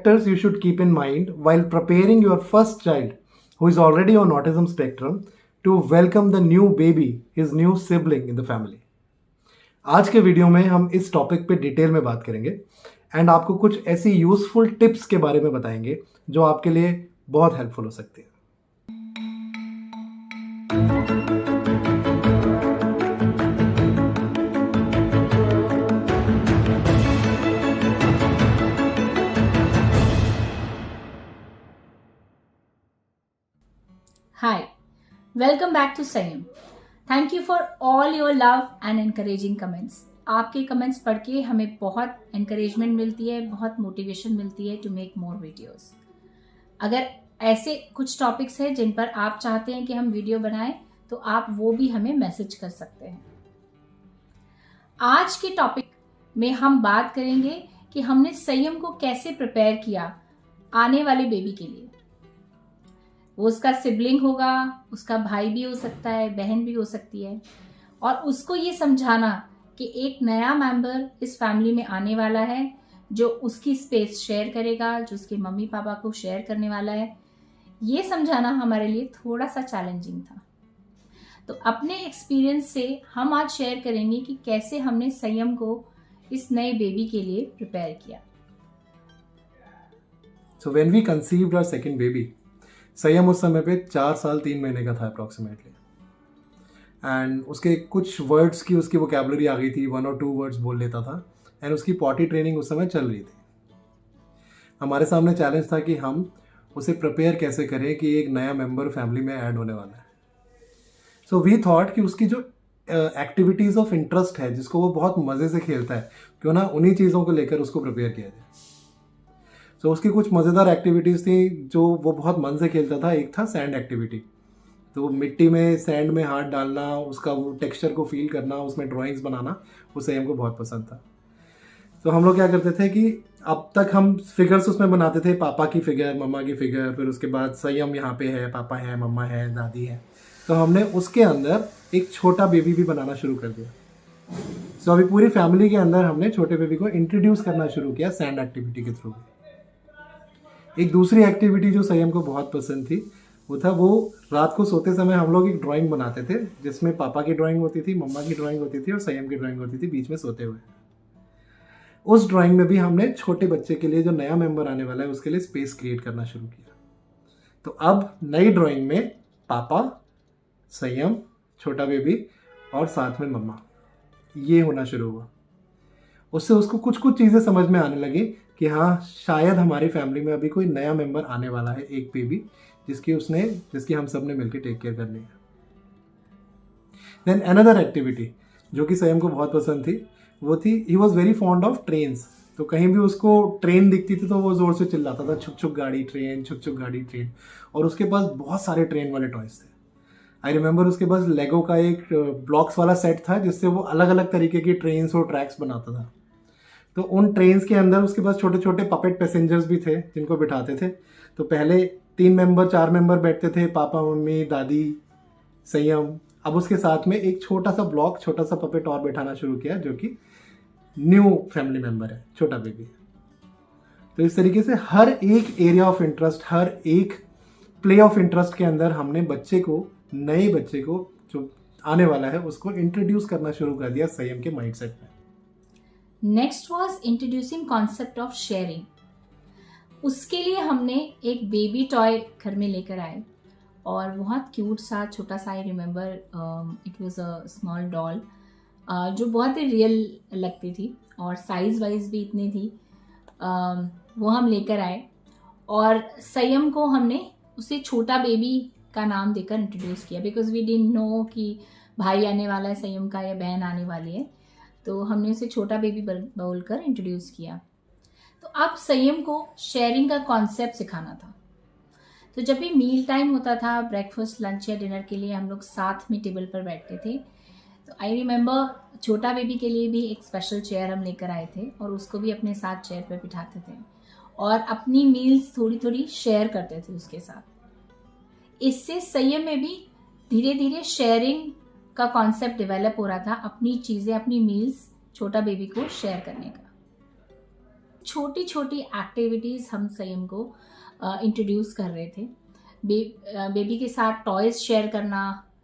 factors you should keep in mind while preparing your first child who is already on autism spectrum to welcome the new baby, his new sibling in the family. आज के video में हम इस topic पे detail में बात करेंगे and आपको कुछ ऐसी यूजफुल टिप्स के बारे में बताएंगे जो आपके लिए बहुत हेल्पफुल हो सकती है. Hi, welcome back to Sayam. Thank you for all your love and encouraging comments. आपके कमेंट्स पढ़ के हमें बहुत encouragement मिलती है, बहुत motivation मिलती है to make more videos. अगर ऐसे कुछ टॉपिक्स हैं जिन पर आप चाहते हैं कि हम वीडियो बनाएं तो आप वो भी हमें मैसेज कर सकते हैं. आज के टॉपिक में हम बात करेंगे कि हमने संयम को कैसे प्रिपेयर किया आने वाले बेबी के लिए. वो उसका सिबलिंग होगा, उसका भाई भी हो सकता है, बहन भी हो सकती है, और उसको ये समझाना कि एक नया मेंबर इस फैमिली में आने वाला है जो उसकी स्पेस शेयर करेगा, जो उसके मम्मी पापा को शेयर करने वाला है. ये समझाना हमारे लिए थोड़ा सा चैलेंजिंग था. तो अपने एक्सपीरियंस से हम आज शेयर करेंगे कि कैसे हमने संयम को इस नए बेबी के लिए प्रिपेयर किया. So when we conceived our second baby, संयम उस समय पे 4 साल 3 महीने का था अप्रॉक्सीमेटली. एंड उसके कुछ वर्ड्स की उसकी वोकैबुलरी आ गई थी, 1 और 2 वर्ड्स बोल लेता था. एंड उसकी पॉटी ट्रेनिंग उस समय चल रही थी. हमारे सामने चैलेंज था कि हम उसे प्रिपेयर कैसे करें कि एक नया मेंबर फैमिली में ऐड होने वाला है. सो वी थॉट कि उसकी जो एक्टिविटीज़ ऑफ इंटरेस्ट है, जिसको वो बहुत मज़े से खेलता है, क्यों ना उन्हीं चीज़ों को लेकर उसको प्रिपेयर किया जाए. तो उसकी कुछ मज़ेदार एक्टिविटीज़ थी जो वो बहुत मन से खेलता था. एक था सैंड एक्टिविटी. तो मिट्टी में सैंड में हाथ डालना, उसका वो टेक्सचर को फील करना, उसमें ड्राइंग्स बनाना, वो संयम को बहुत पसंद था. तो हम लोग क्या करते थे कि अब तक हम फिगर्स उसमें बनाते थे, पापा की फिगर, मम्मा की फिगर, फिर उसके बाद संयम यहाँ पे है, पापा है, मम्मा है, दादी है. तो हमने उसके अंदर एक छोटा बेबी भी बनाना शुरू कर दिया. सो अभी पूरी फैमिली के अंदर हमने छोटे बेबी को इंट्रोड्यूस करना शुरू किया सैंड एक्टिविटी के थ्रू. एक दूसरी एक्टिविटी जो संयम को बहुत पसंद थी वो था, वो रात को सोते समय हम लोग एक ड्राइंग बनाते थे जिसमें पापा की ड्राइंग होती थी, मम्मा की ड्राइंग होती थी और संयम की ड्राइंग होती थी बीच में सोते हुए. उस ड्राइंग में भी हमने छोटे बच्चे के लिए, जो नया मेंबर आने वाला है, उसके लिए स्पेस क्रिएट करना शुरू किया. तो अब नई ड्राइंग में पापा, संयम, छोटा बेबी और साथ में मम्मा, ये होना शुरू हुआ. उससे उसको कुछ कुछ चीज़ें समझ में आने लगी कि हाँ, शायद हमारी फैमिली में अभी कोई नया मेंबर आने वाला है, एक बेबी जिसकी हम सब ने मिलकर टेक केयर करनी है. देन अनदर एक्टिविटी जो कि संयम को बहुत पसंद थी, वो थी, he was very fond of trains. तो कहीं भी उसको ट्रेन दिखती थी तो वो ज़ोर से चिल्लाता था, छुक छुक गाड़ी ट्रेन, छुक छुक गाड़ी ट्रेन. और उसके पास बहुत सारे ट्रेन वाले टॉयज थे. आई रिमेंबर उसके पास लेगो का एक ब्लॉक्स वाला सेट था जिससे वो अलग अलग तरीके की ट्रेन्स और ट्रैक्स बनाता था. तो उन ट्रेन्स के अंदर उसके पास छोटे छोटे पपेट पैसेंजर्स भी थे जिनको बिठाते थे. तो पहले 3 मेंबर 4 मेंबर बैठते थे, पापा, मम्मी, दादी, संयम. अब उसके साथ में एक छोटा सा ब्लॉक, छोटा सा पपेट और बैठाना शुरू किया जो कि न्यू फैमिली मेंबर है, छोटा बेबी. तो इस तरीके से हर एक एरिया ऑफ इंटरेस्ट, हर एक प्ले ऑफ इंटरेस्ट के अंदर हमने नए बच्चे को जो आने वाला है उसको इंट्रोड्यूस करना शुरू कर दिया संयम के माइंडसेट में. Next was introducing concept of sharing. उसके लिए हमने एक बेबी टॉय घर में लेकर आए और बहुत क्यूट सा, छोटा सा, I remember it was a small doll जो बहुत ही रियल लगती थी और साइज वाइज भी इतनी थी. वो हम लेकर आए और संयम को हमने उसे छोटा बेबी का नाम देकर इंट्रोड्यूस किया, बिकॉज वी डिडंट नो कि भाई आने वाला है संयम का या बहन आने वाली है. तो हमने उसे छोटा बेबी बोलकर इंट्रोड्यूस किया. तो अब संयम को शेयरिंग का कॉन्सेप्ट सिखाना था. तो जब भी मील टाइम होता था, ब्रेकफास्ट, लंच या डिनर के लिए हम लोग साथ में टेबल पर बैठते थे. तो आई रिमेंबर छोटा बेबी के लिए भी एक स्पेशल चेयर हम लेकर आए थे और उसको भी अपने साथ चेयर पर बिठाते थे और अपनी मील्स थोड़ी थोड़ी शेयर करते थे उसके साथ. इससे संयम में भी धीरे धीरे शेयरिंग का कॉन्सेप्ट डेवलप हो रहा था, अपनी चीज़ें, अपनी मील्स छोटा बेबी को शेयर करने का. छोटी छोटी एक्टिविटीज़ हम संयम को इंट्रोड्यूस कर रहे थे। बेबी के साथ टॉयज़ शेयर करना,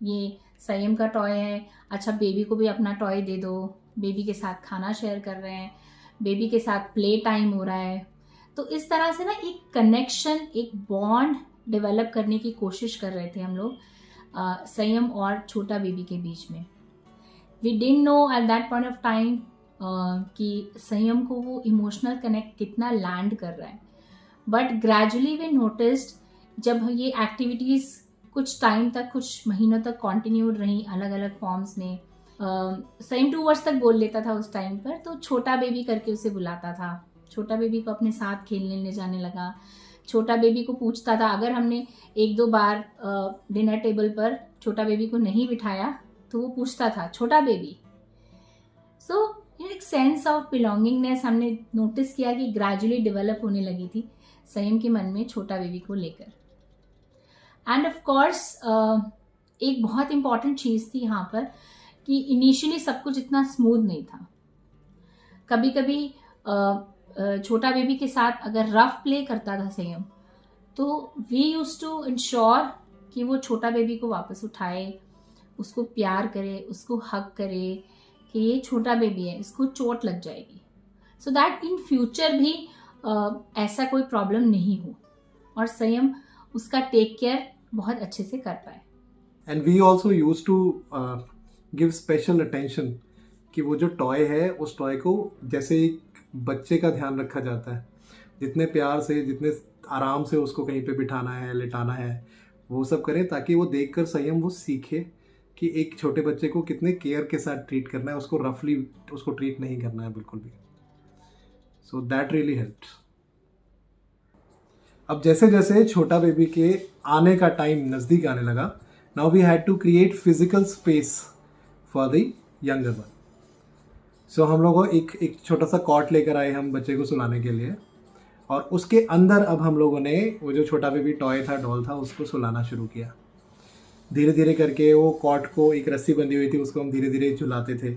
ये संयम का टॉय है, अच्छा बेबी को भी अपना टॉय दे दो। बेबी के साथ खाना शेयर कर रहे हैं, बेबी के साथ प्ले टाइम हो रहा है। तो इस तरह से ना एक कनेक्शन, एक बॉन्ड डेवलप करने की कोशिश कर रहे थे हम लोग संयम और छोटा बेबी के बीच में। We didn't know at that point of time कि संयम को वो इमोशनल कनेक्ट कितना लैंड कर रहा है, बट ग्रेजुअली वी नोटिस्ड जब ये एक्टिविटीज़ कुछ टाइम तक, कुछ महीनों तक कंटिन्यूड रही अलग अलग फॉर्म्स में। संयम 2 वर्ष तक बोल लेता था उस टाइम पर, तो छोटा बेबी करके उसे बुलाता था। छोटा बेबी को अपने साथ खेलने ले जाने लगा। छोटा बेबी को पूछता था, अगर हमने 1-2 बार डिनर टेबल पर छोटा बेबी को नहीं बिठाया तो वो पूछता था छोटा बेबी। सो एक सेंस ऑफ बिलोंगिंगनेस हमने नोटिस किया कि ग्रेजुअली डेवलप होने लगी थी संयम के मन में छोटा बेबी को लेकर। एंड ऑफ कोर्स एक बहुत इंपॉर्टेंट चीज़ थी यहाँ पर कि इनिशियली सब कुछ इतना स्मूथ नहीं था। कभी कभी छोटा बेबी के साथ अगर रफ प्ले करता था संयम, तो वी यूज्ड टू इंश्योर कि वो छोटा बेबी को वापस उठाए, उसको प्यार करे, उसको हग करे कि ये छोटा बेबी है, इसको चोट लग जाएगी, सो दैट इन फ्यूचर भी ऐसा कोई प्रॉब्लम नहीं हो और संयम उसका टेक केयर बहुत अच्छे से कर पाए। And we also use to give special attention कि वो जो टॉय है उस टॉय को जैसे एक बच्चे का ध्यान रखा जाता है, जितने प्यार से, जितने आराम से उसको कहीं पे बिठाना है, लेटाना है, वो सब करें ताकि वो देखकर संयम वो सीखे कि एक छोटे बच्चे को कितने केयर के साथ ट्रीट करना है, उसको रफली उसको ट्रीट नहीं करना है बिल्कुल भी। So that really helped. अब जैसे जैसे छोटा बेबी के आने का टाइम नज़दीक आने लगा, now we had to create physical space for the younger one. So हम लोगों को एक छोटा सा कॉट लेकर आए हम बच्चे को सुलाने के लिए, और उसके अंदर अब हम लोगों ने वो जो छोटा बेबी टॉय था, डॉल था, उसको सुलाना शुरू किया। धीरे धीरे करके वो कॉट को, एक रस्सी बंधी हुई थी, उसको हम धीरे धीरे झुलाते थे।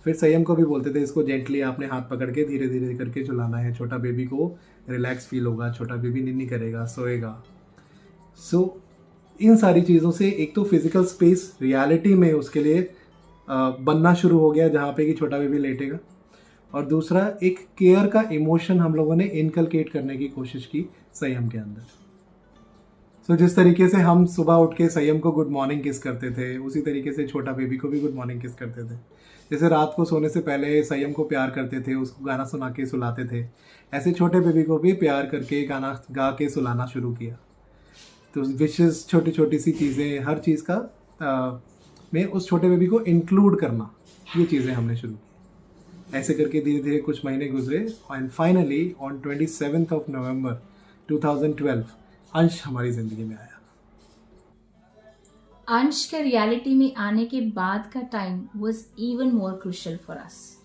फिर संयम को भी बोलते थे इसको जेंटली आपने हाथ पकड़ के धीरे धीरे करके झुलाना है, छोटा बेबी को रिलैक्स फील होगा, छोटा बेबी निन्नी करेगा, सोएगा। सो इन सारी चीज़ों से एक तो फिजिकल स्पेस रियलिटी में उसके लिए बनना शुरू हो गया जहाँ पे कि छोटा बेबी लेटेगा, और दूसरा एक केयर का इमोशन हम लोगों ने इनकलकेट करने की कोशिश की संयम के अंदर। सो जिस तरीके से हम सुबह उठ के संयम को गुड मॉर्निंग किस करते थे, उसी तरीके से छोटा बेबी को भी गुड मॉर्निंग किस करते थे। जैसे रात को सोने से पहले संयम को प्यार करते थे, उसको गाना सुना के सुलाते थे, ऐसे छोटे बेबी को भी प्यार करके गाना गा के सुलाना शुरू किया। तो विशेष छोटी छोटी सी चीज़ें, हर चीज़ का में उस छोटे बेबी को इंक्लूड करना, ये चीज़ें हमने शुरू की। ऐसे करके धीरे धीरे कुछ महीने गुजरे, and finally on 27 of November 2012 अंश हमारी ज़िंदगी में आया। अंश के रियलिटी में आने के बाद का time was even more crucial for us,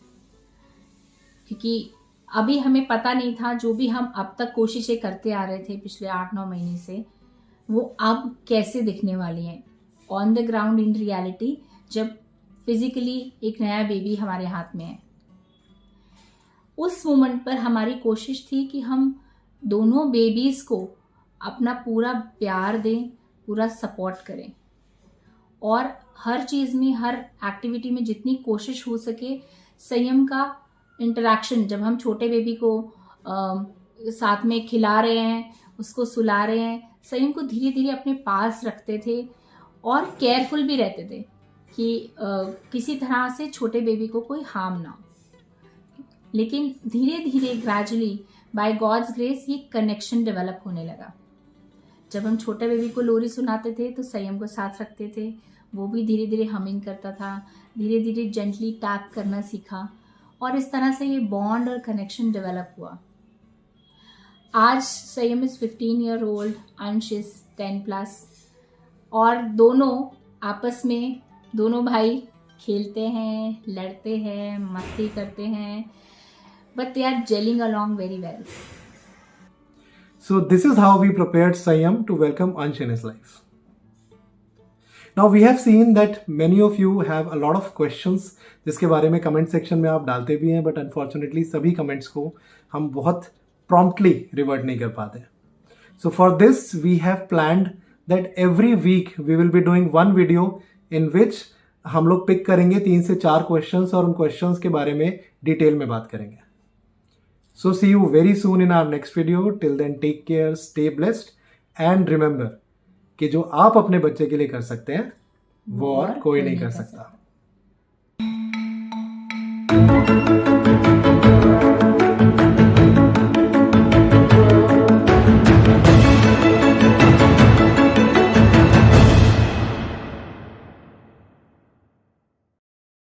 क्योंकि अभी हमें पता नहीं था, जो भी हम अब तक कोशिशें करते आ रहे थे पिछले 8-9 महीने से, वो अब कैसे दिखने वाली हैं on the ground in reality, जब फिजिकली एक नया बेबी हमारे हाथ में है। उस मोमेंट पर हमारी कोशिश थी कि हम दोनों बेबीज़ को अपना पूरा प्यार दें, पूरा सपोर्ट करें, और हर चीज़ में, हर एक्टिविटी में जितनी कोशिश हो सके संयम का इंटरेक्शन, जब हम छोटे बेबी को साथ में खिला रहे हैं, उसको सुला रहे हैं, संयम को धीरे धीरे अपने पास रखते थे और केयरफुल भी रहते थे कि किसी तरह से छोटे बेबी को कोई हार्म ना हो। लेकिन धीरे धीरे ग्रेजुअली बाय गॉड्स ग्रेस ये कनेक्शन डेवलप होने लगा। जब हम छोटे बेबी को लोरी सुनाते थे तो संयम को साथ रखते थे, वो भी धीरे धीरे हमिंग करता था, धीरे धीरे जेंटली टैप करना सीखा, और इस तरह से ये बॉन्ड और कनेक्शन डेवलप हुआ। आज संयम इज़ 15 ईयर ओल्ड, अंश इज़ 10+, और दोनों आपस में, दोनों भाई खेलते हैं, लड़ते हैं, मस्ती करते हैं, but they are gelling along very well. So this is how we prepared Sanyam to welcome Ansh in his life. Now we have seen that many of you have a lot of questions जिसके बारे में comment section में आप डालते भी हैं, but unfortunately सभी comments को हम बहुत प्रॉम्प्टली रिवर्ट नहीं कर पाते. So for this we have planned that every week we will be doing one video in which हम लोग पिक करेंगे 3 से 4 क्वेश्चंस और उन क्वेश्चंस के बारे में डिटेल में बात करेंगे. So see you very soon in our next video. Till then, take care, stay blessed, and remember कि जो आप अपने बच्चे के लिए कर सकते हैं वो और कोई नहीं कर सकता.